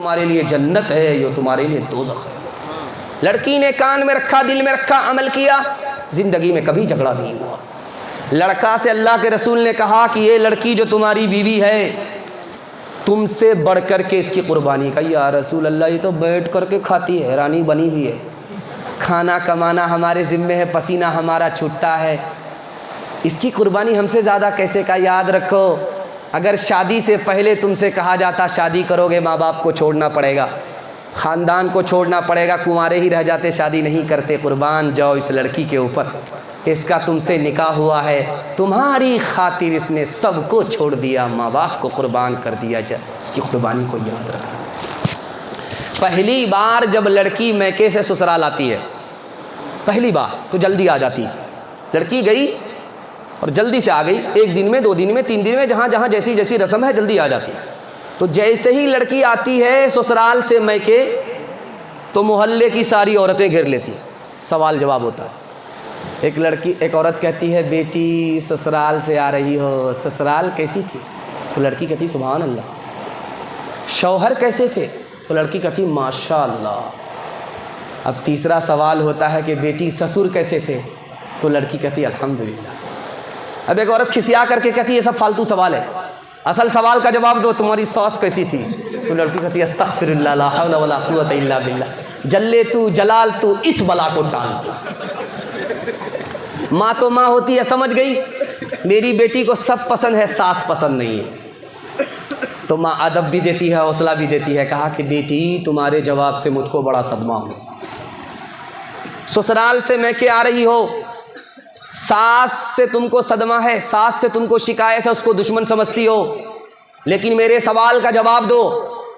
तुम्हारे लिए जन्नत है, ये तुम्हारे लिए दोज़ख है। लड़की ने कान में रखा, दिल में रखा, अमल किया, ज़िंदगी में कभी झगड़ा नहीं हुआ। लड़का से अल्लाह के रसूल ने कहा कि ये लड़की जो तुम्हारी बीवी है, तुमसे बढ़ कर के इसकी कुर्बानी का। या रसूल अल्लाह, ये तो बैठ कर के खाती है, रानी बनी हुई है, खाना कमाना हमारे ज़िम्मे है, पसीना हमारा छूटता है, इसकी कुर्बानी हमसे ज़्यादा कैसे का। याद रखो, अगर शादी से पहले तुमसे कहा जाता शादी करोगे, माँ बाप को छोड़ना पड़ेगा, ख़ानदान को छोड़ना पड़ेगा, कुंवारे ही रह जाते, शादी नहीं करते। कुर्बान जाओ इस लड़की के ऊपर, इसका तुमसे निकाह हुआ है, तुम्हारी खातिर इसने सबको छोड़ दिया, माँ बाप को कुर्बान कर दिया। जा इसकी कुर्बानी को याद रखना। पहली बार जब लड़की मैके से ससुराल आती है, पहली बार तो जल्दी आ जाती है। लड़की गई और जल्दी से आ गई, 1 दिन में, 2 दिन में, 3 दिन में, जहाँ जहाँ जैसी जैसी रस्म है जल्दी आ जाती है। तो जैसे ही लड़की आती है ससुराल से मैके, तो मोहल्ले की सारी औरतें घेर लेती हैं। सवाल जवाब होता है। एक औरत कहती है, बेटी ससुराल से आ रही हो, ससुराल कैसी थी? तो लड़की कहती सुभान अल्लाह। शौहर कैसे थे? तो लड़की कहती माशाअल्लाह। अब तीसरा सवाल होता है कि बेटी ससुर कैसे थे? तो लड़की कहती अल्हम्दुलिल्लाह। अब एक औरत खिसिया करके कहती ये सब फालतू सवाल है, असल सवाल का जवाब दो, तुम्हारी सास कैसी थी? तो लड़की कहती अस्तगफिरुल्लाह ला हौला वला कुव्वता इल्ला बिल्लाह। जल्ले तू जलाल तू, इस बला को टाल तू। माँ तो माँ होती है, समझ गई मेरी बेटी को सब पसंद है, सास पसंद नहीं है। तो माँ अदब भी देती है, हौसला भी देती है। कहा कि बेटी तुम्हारे जवाब से मुझको बड़ा सदमा हो, ससुराल से मैके आ रही हो, सास से तुमको सदमा है, सास से तुमको शिकायत है, उसको दुश्मन समझती हो, लेकिन मेरे सवाल का जवाब दो।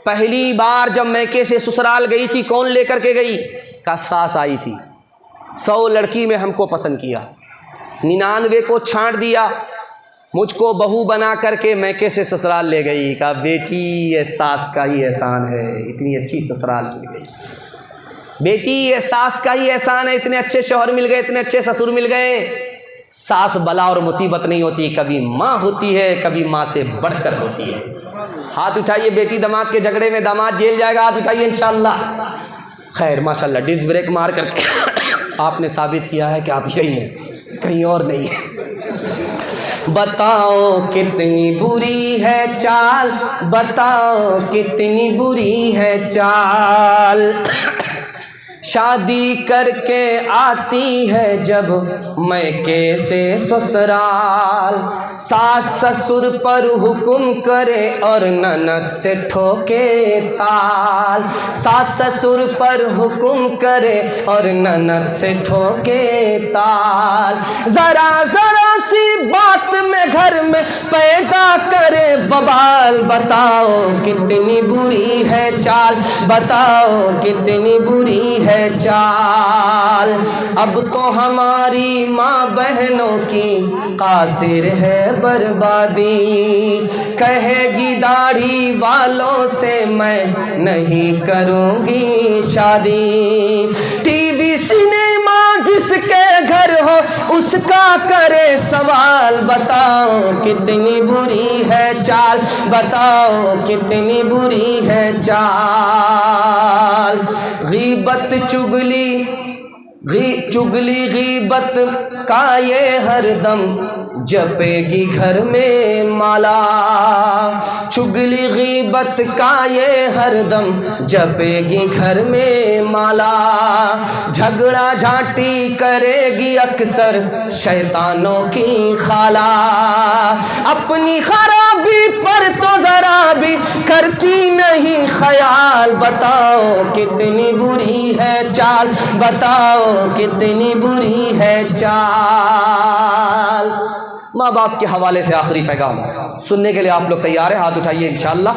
पहली बार जब मैके से ससुराल गई थी, कौन लेकर के गई? का सास आई थी। 100 लड़की में हमको पसंद किया, 99 को छांट दिया, मुझको बहू बना करके मैके से ससुराल ले गई। कहा बेटी ये सास का ही एहसान है, इतनी अच्छी ससुराल मिल गई। बेटी ये सास का ही एहसान है, इतने अच्छे शौहर मिल गए, इतने अच्छे ससुर मिल गए। सास बला और मुसीबत नहीं होती, कभी माँ होती है, कभी माँ से बढ़कर होती है। हाथ उठाइए, बेटी दामाद के झगड़े में दामाद जेल जाएगा, हाथ उठाइए इंशाअल्लाह। खैर माशाअल्लाह, डिस्क ब्रेक मार करके आपने साबित किया है कि आप यही हैं, कहीं और नहीं है। बताओ कितनी बुरी है चाल, बताओ कितनी बुरी है चाल, शादी करके आती है जब मैके से ससुराल, सास ससुर पर हुक्म करे और ननद से ठोके ताल, सास ससुर पर हुक्म करे और ननद से ठोके ताल, जरा जरा सी बात में घर में पैदा करे बवाल। बताओ कितनी बुरी है चाल, बताओ कितनी बुरी है चाल, अब तो हमारी माँ बहनों की कासिर है बर्बादी, कहेगी दाढ़ी वालों से मैं नहीं करूँगी शादी, टीवी सिनेमा जिसके घर हो उसका करे सवाल। बताओ कितनी बुरी है चाल, बताओ कितनी बुरी है चाल, गीबत चुगली गीबत का ये हरदम जपेगी घर में माला, चुगली गीबत का ये हरदम जपेगी घर में माला, झगड़ा झांटी करेगी अक्सर शैतानों की खाला, अपनी खराबी पर तो जरा भी करती नहीं ख्याल। बताओ कितनी बुरी है चाल, बताओ कितनी बुरी है चाल। माँ बाप के हवाले से आखिरी पैगाम सुनने के लिए आप लोग तैयार हैं? हाथ उठाइए इंशाअल्लाह।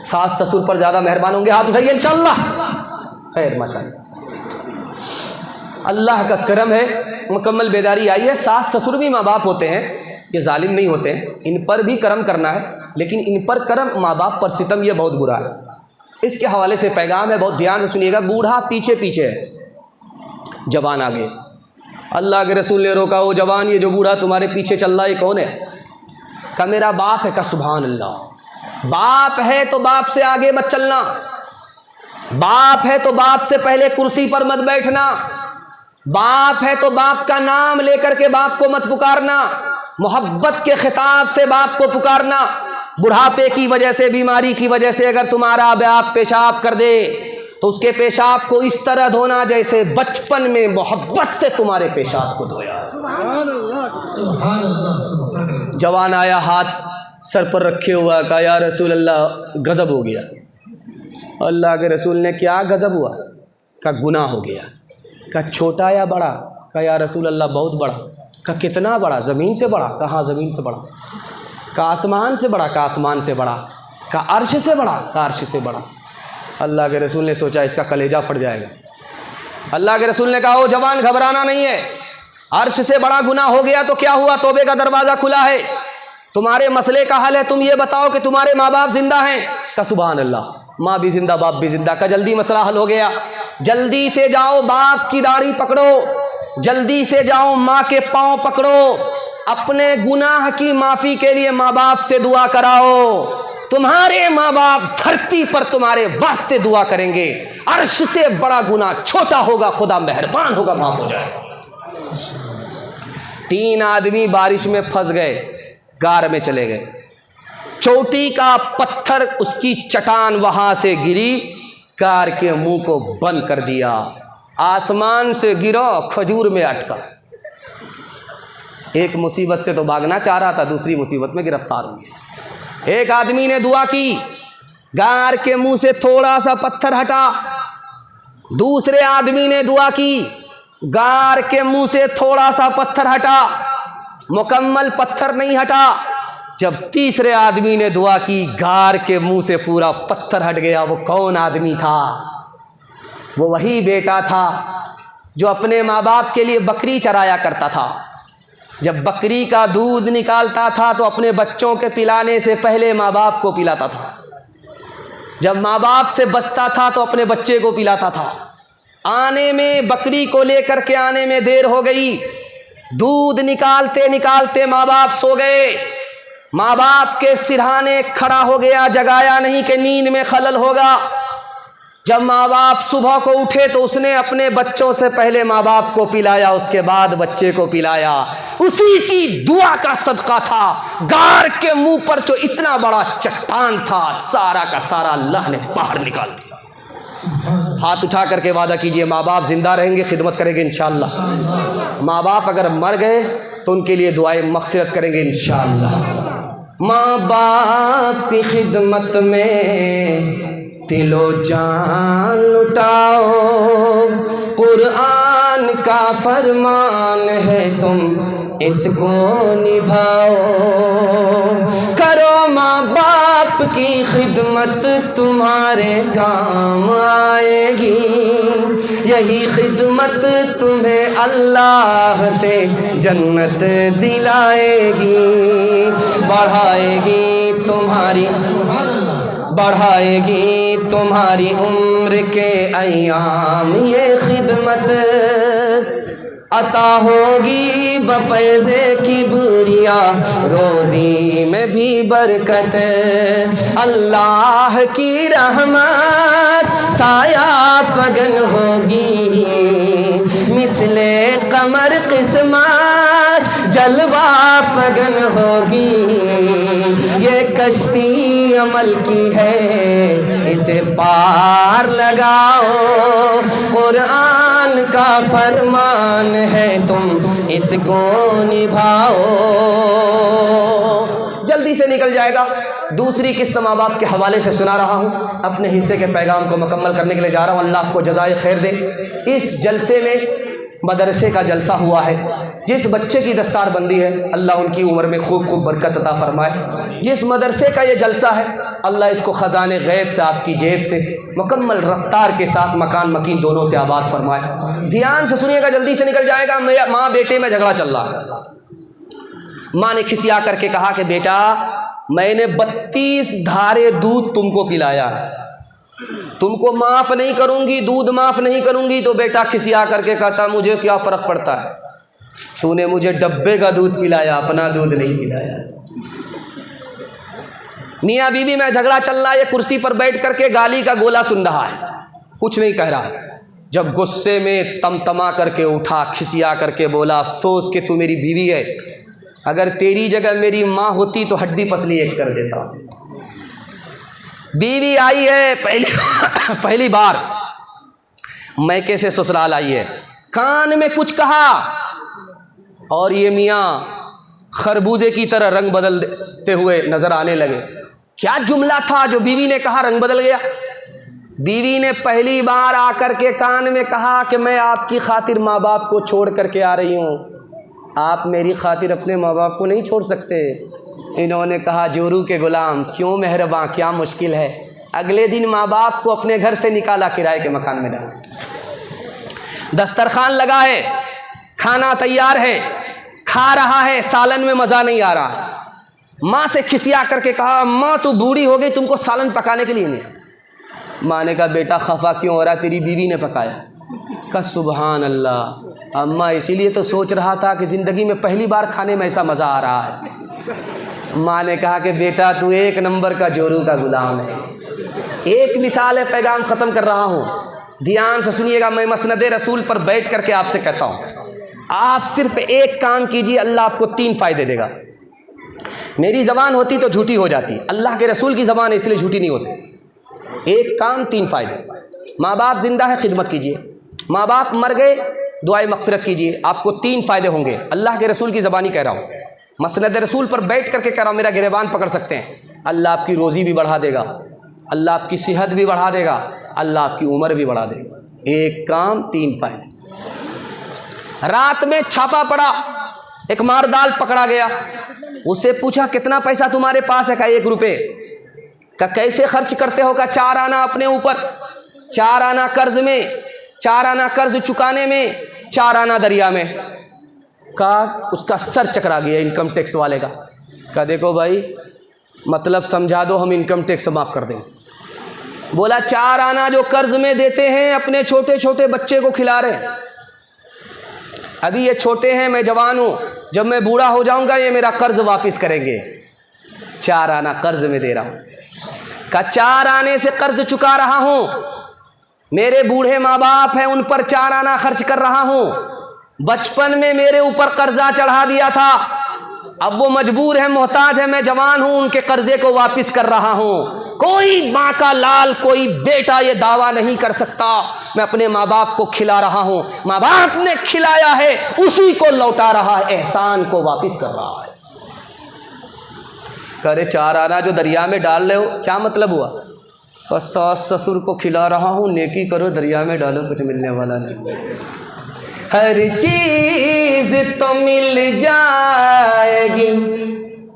सास ससुर पर ज़्यादा मेहरबान होंगे, हाथ उठाइए इंशाअल्लाह। खैर माशाअल्लाह, अल्लाह का करम है, मुकम्मल बेदारी आई है। सास ससुर भी माँ बाप होते हैं, ये जालिम नहीं होते हैं, इन पर भी करम करना है, लेकिन इन पर करम, माँ बाप पर सितम, ये बहुत बुरा है। इसके हवाले से पैगाम है, बहुत ध्यान से सुनिएगा। बूढ़ा पीछे पीछे है, जवान आगे। अल्लाह के रसूल ने रोका, वो जवान ये जो बूढ़ा तुम्हारे पीछे चल रहा है कौन है? का मेरा बाप है। का सुभान अल्लाह। बाप है तो बाप से आगे मत चलना, बाप है तो बाप से पहले कुर्सी पर मत बैठना, बाप है तो बाप का नाम लेकर के बाप को मत पुकारना, मोहब्बत के खिताब से बाप को पुकारना। बुढ़ापे की वजह से, बीमारी की वजह से अगर तुम्हारा बाप पेशाब कर दे तो उसके पेशाब को इस तरह धोना जैसे बचपन में मोहब्बत से तुम्हारे पेशाब को धोया। जवान आया, हाथ सर पर रखे हुआ, कहा या रसूल अल्लाह गज़ब हो गया। अल्लाह के रसूल ने क्या गज़ब हुआ? का गुनाह हो गया। का छोटा या बड़ा? का या रसूल अल्लाह बहुत बड़ा। का कितना बड़ा? ज़मीन से बड़ा। कहाँ ज़मीन से बड़ा? का आसमान से बड़ा। का आसमान से बड़ा। का अर्श से बड़ा। का अर्श से बड़ा। अल्लाह के रसूल ने सोचा इसका कलेजा फट जाएगा। अल्लाह के रसूल ने कहा ओ जवान घबराना नहीं है, अर्श से बड़ा गुनाह हो गया तो क्या हुआ? तौबे का दरवाज़ा खुला है। तुम्हारे मसले का हल है, तुम ये बताओ कि तुम्हारे माँ बाप जिंदा हैं? का सुभान अल्लाह, माँ भी जिंदा बाप भी जिंदा। का जल्दी मसला हल हो गया। जल्दी से जाओ बाप की दाढ़ी पकड़ो, जल्दी से जाओ माँ के पाँव पकड़ो, अपने गुनाह की माफ़ी के लिए माँ बाप से दुआ कराओ। तुम्हारे माँ बाप धरती पर तुम्हारे वास्ते दुआ करेंगे। अर्श से बड़ा गुनाह छोटा होगा, खुदा मेहरबान होगा, माफ हो जाएगा। 3 आदमी बारिश में फंस गए, गार में चले गए। चोटी का पत्थर, उसकी चट्टान वहां से गिरी, कार के मुंह को बंद कर दिया। आसमान से गिरा, खजूर में अटका। एक मुसीबत से तो भागना चाह रहा था, दूसरी मुसीबत में गिरफ्तार हो गया। एक आदमी ने दुआ की, गार के मुंह से थोड़ा सा पत्थर हटा। दूसरे आदमी ने दुआ की, गार के मुंह से थोड़ा सा पत्थर हटा, मुकम्मल पत्थर नहीं हटा। जब तीसरे आदमी ने दुआ की, गार के मुंह से पूरा पत्थर हट गया। वो कौन आदमी था? वो वही बेटा था जो अपने माँ बाप के लिए बकरी चराया करता था। जब बकरी का दूध निकालता था तो अपने बच्चों के पिलाने से पहले माँ बाप को पिलाता था। जब माँ बाप से बचता था तो अपने बच्चे को पिलाता था। आने में, बकरी को लेकर के आने में देर हो गई। दूध निकालते निकालते माँ बाप सो गए। माँ बाप के सिरहाने खड़ा हो गया, जगाया नहीं कि नींद में खलल होगा। जब माँ बाप सुबह को उठे तो उसने अपने बच्चों से पहले माँ बाप को पिलाया, उसके बाद बच्चे को पिलाया। उसी की दुआ का सदका था। गार के मुंह पर जो इतना बड़ा चट्टान था, सारा का सारा अल्लाह ने बाहर निकाल दिया। हाथ उठा करके वादा कीजिए, माँ बाप जिंदा रहेंगे, खिदमत करेंगे इंशाअल्लाह। माँ बाप अगर मर गए तो उनके लिए दुआएं मग़फ़िरत करेंगे इंशाअल्लाह। माँ बाप की खिदमत में दिलो जान लुटाओ, कुरान का फरमान है तुम इसको निभाओ। करो माँ बाप की खिदमत, तुम्हारे काम आएगी। यही खिदमत तुम्हें अल्लाह से जन्नत दिलाएगी। बढ़ाएगी तुम्हारी उम्र के अय्याम। ये खिदमत अता होगी बफ़ैज़े की बुरिया, रोज़ी में भी बरकत। अल्लाह की रहमत साया फगन होगी, मिसले कमर किस्मत जलवा फगन होगी। ये कश्ती अमल की है, इसे पार लगाओ। कुरान का फरमान है तुम इसको निभाओ। जल्दी से निकल जाएगा। दूसरी किस्त माँ बाप के हवाले से सुना रहा हूँ। अपने हिस्से के पैगाम को मुकम्मल करने के लिए जा रहा हूँ। अल्लाह आपको जज़ाए खैर दे। इस जलसे में मदरसे का जलसा हुआ है। जिस बच्चे की दस्तार बंदी है, अल्लाह उनकी उम्र में खूब खूब बरकत अता फरमाए। जिस मदरसे का ये जलसा है, अल्लाह इसको ख़ज़ाने गैब से, आपकी जेब से मुकम्मल रफ्तार के साथ मकान मकीन दोनों से आबाद फरमाए। ध्यान से सुनिएगा, जल्दी से निकल जाएगा। मेरा माँ बेटे में झगड़ा चल रहा है। माँ ने खिसिया करके कहा कि बेटा, मैंने 32 धारे दूध तुमको पिलाया है, तुमको माफ़ नहीं करूँगी, दूध माफ़ नहीं करूँगी। तो बेटा खिसिया करके कहता, मुझे क्या फ़र्क पड़ता है, तूने मुझे डब्बे का दूध पिलाया, अपना दूध नहीं पिलाया। मियाँ बीवी में झगड़ा चल रहा है, ये कुर्सी पर बैठ करके गाली का गोला सुन रहा है, कुछ नहीं कह रहा है। जब गुस्से में तमतमा करके उठा, खिसिया करके बोला, अफसोस कि तू मेरी बीवी है, अगर तेरी जगह मेरी माँ होती तो हड्डी पसली एक कर देता। बीवी आई है पहली बार मैके से ससुराल आई है, कान में कुछ कहा और ये मियाँ खरबूजे की तरह रंग बदलते हुए नजर आने लगे। क्या जुमला था जो बीवी ने कहा, रंग बदल गया। बीवी ने पहली बार आकर के कान में कहा कि मैं आपकी खातिर माँ बाप को छोड़ करके आ रही हूँ, आप मेरी खातिर अपने माँ बाप को नहीं छोड़ सकते। इन्होंने कहा, जोरू के गुलाम क्यों मेहरबान, क्या मुश्किल है। अगले दिन माँ बाप को अपने घर से निकाला, किराए के मकान में डाला। दस्तरखान लगा है, खाना तैयार है, खा रहा है, सालन में मज़ा नहीं आ रहा। माँ से खिसिया करके कहा, माँ तू बूढ़ी हो गई, तुमको सालन पकाने के लिए नहीं। माँ ने कहा, बेटा खफा क्यों हो रहा, तेरी बीवी ने पकाया। कहा सुबहान अल्लाह, अम्मा इसीलिए तो सोच रहा था कि ज़िंदगी में पहली बार खाने में ऐसा मज़ा आ रहा है। माँ ने कहा कि बेटा तू एक नंबर का जोरू का गुलाम है। एक मिसाल है, पैगाम ख़त्म कर रहा हूँ, ध्यान से सुनिएगा। मैं मसनद रसूल पर बैठ करके आपसे कहता हूँ, आप सिर्फ एक काम कीजिए, अल्लाह आपको 3 फ़ायदे देगा। मेरी ज़बान होती तो झूठी हो जाती, अल्लाह के रसूल की ज़बान है इसलिए झूठी नहीं हो सकती। एक काम 3 फ़ायदे। माँ बाप ज़िंदा है, खिदमत कीजिए। माँ बाप मर गए, दुआए मग़फ़िरत कीजिए, आपको 3 फ़ायदे होंगे। अल्लाह के रसूल की ज़बानी कह रहा हूँ, मसनद रसूल पर बैठ करके कह रहा हूँ, मेरा गिरबान पकड़ सकते हैं। अल्लाह आपकी रोज़ी भी बढ़ा देगा, अल्लाह आपकी सेहत भी बढ़ा देगा, अल्लाह आपकी उम्र भी बढ़ा देगा। एक काम 3 फ़ायदे। रात में छापा पड़ा, एक मारदाल पकड़ा गया। उससे पूछा, कितना पैसा तुम्हारे पास है? का 1 रुपये। का कैसे खर्च करते हो? का 4 आना अपने ऊपर, 4 आना कर्ज में, 4 आना कर्ज चुकाने में, 4 आना दरिया में। का उसका सर चकरा गया इनकम टैक्स वाले का। का देखो भाई, मतलब समझा दो, हम इनकम टैक्स माफ़ कर देंगे। बोला 4 आना जो कर्ज में देते हैं, अपने छोटे छोटे बच्चे को खिला रहे हैं। अभी ये छोटे हैं, मैं जवान हूँ, जब मैं बूढ़ा हो जाऊँगा ये मेरा कर्ज वापस करेंगे। 4 आना कर्ज में दे रहा हूँ। का 4 आने से कर्ज चुका रहा हूँ, मेरे बूढ़े माँ बाप हैं, उन पर 4 आना खर्च कर रहा हूँ। बचपन में मेरे ऊपर कर्जा चढ़ा दिया था, अब वो मजबूर है, मोहताज है, मैं जवान हूँ, उनके कर्जे को वापस कर रहा हूँ। कोई माँ का लाल, कोई बेटा ये दावा नहीं कर सकता मैं अपने माँ बाप को खिला रहा हूँ। माँ बाप ने खिलाया है, उसी को लौटा रहा है, एहसान को वापस कर रहा है। करे 4 आना जो दरिया में डाल रहे हो, क्या मतलब हुआ? और सास ससुर को खिला रहा हूँ, नेकी करो, दरिया में डालो, कुछ मिलने वाला नहीं। हर चीज तो मिल जाएगी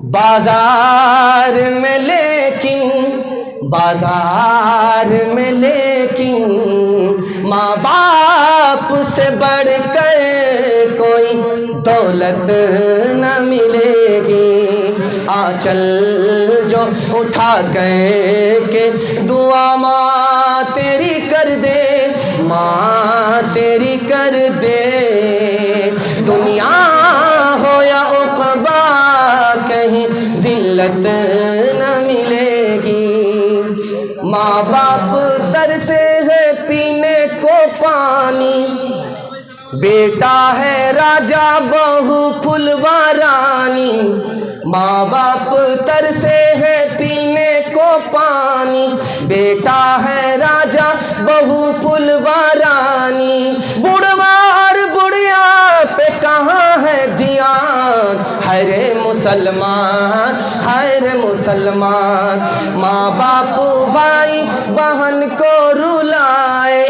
बाजार में, लेकिन बाजार में लेकिन माँ बाप से बढ़कर कोई दौलत न मिलेगी। आंचल जो उठा के दुआ माँ तेरी कर दे, माँ तेरी कर दे। दुनिया हो या उक़बा कहीं जिल्लत न मिलेगी। माँ बाप तरसे है पीने को पानी, बेटा है राजा बहू फुलवा रानी। माँ बाप तरसे है पीने को पानी, बेटा है राजा बहू फुलवा रानी। बुढ़वा और बुढ़िया पे कहाँ है ध्यान, हरे मुसलमान, हरे मुसलमान। माँ बाप भाई बहन को रुलाए,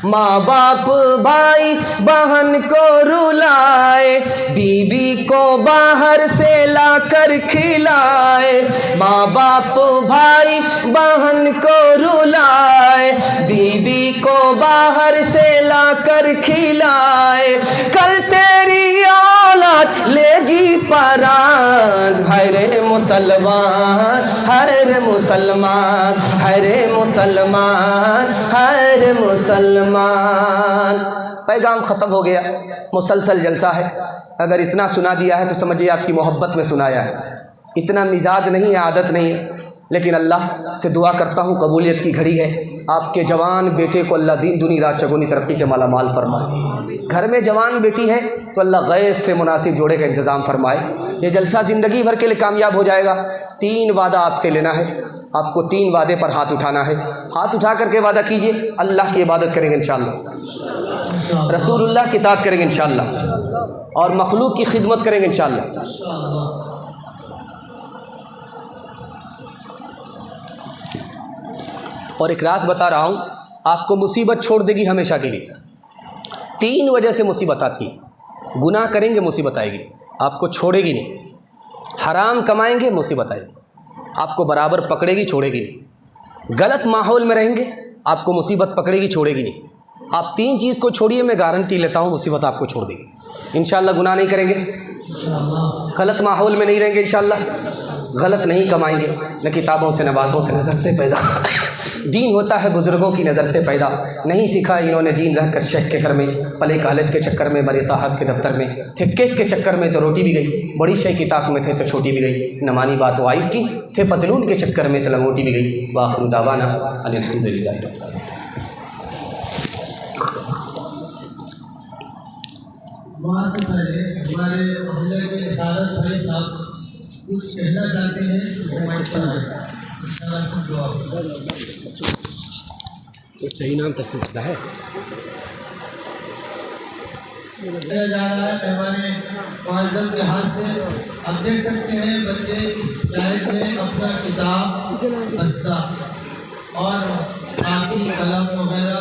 माँ बाप भाई बहन को रुलाए, बीवी को बाहर से लाकर खिलाए। माँ बाप भाई बहन को रुलाए, बीवी को बाहर से लाकर खिलाए। कल तेरी औलाद लेगी परान, हरे मुसलमान, हरे मुसलमान, हरे मुसलमान, हरे मुसलमान। पैगाम ख़त्म हो गया, मुसलसल जलसा है। अगर इतना सुना दिया है तो समझिए आपकी मोहब्बत में सुनाया है। इतना मिजाज नहीं है, आदत नहीं है, लेकिन अल्लाह से दुआ करता हूँ कबूलियत की घड़ी है। आपके जवान बेटे को अल्लाह दीन दुनी रात चगुनी तरक्की से माला माल फरमाए। घर में जवान बेटी है तो अल्लाह गैब से मुनासिब जोड़े का इंतज़ाम फरमाए। ये जलसा ज़िंदगी भर के लिए कामयाब हो जाएगा। 3 वादा आपसे लेना है, आपको 3 वादे पर हाथ उठाना है। हाथ उठा करके वादा कीजिए, अल्लाह की इबादत करेंगे इंशाअल्लाह, रसूलुल्लाह की इताअत करेंगे इंशाअल्लाह, और मखलूक की खिदमत करेंगे इंशाअल्लाह। और एक राज बता रहा हूँ, आपको मुसीबत छोड़ देगी हमेशा के लिए। 3 वजह से मुसीबत आती है। गुनाह करेंगे मुसीबत आएगी, आपको छोड़ेगी नहीं। हराम कमाएंगे मुसीबत आएगी, आपको बराबर पकड़ेगी छोड़ेगी नहीं। गलत माहौल में रहेंगे, आपको मुसीबत पकड़ेगी छोड़ेगी नहीं। आप 3 चीज़ को छोड़िए, मैं गारंटी लेता हूँ मुसीबत आपको छोड़ देगी इंशाअल्लाह। गुनाह नहीं करेंगे, गलत माहौल में नहीं रहेंगे इंशाअल्लाह, गलत नहीं कमाएंगे, न किताबों से न बातों से, नज़र से पैदा। दीन होता है बुज़ुर्गों की नज़र से पैदा। नहीं सीखा इन्होंने दीन रहकर शेख के घर में, पले कॉलेज के चक्कर में, बड़े साहब के दफ्तर में, थे केक के चक्कर में तो रोटी भी गई, बड़ी शेख की ताक में थे तो छोटी भी गई, न मानी बात वो आइस की, थे पतलून के चक्कर में तो लंगोटी भी गई। वाखिर दावाना अल्हम्दुलिल्लाह। वहाँ से पहले हमारे जिले के इशारत भाई साहब कुछ कहना चाहते हैं, माइक पर आए। कुछ सही नाम तस्वीर है बताया जा रहा है हमारे मुअज़्ज़म के हाथ से। आप देख सकते हैं बच्चे इस डायरेक्ट में अपना किताब, बस्ता और कापी कलम वगैरह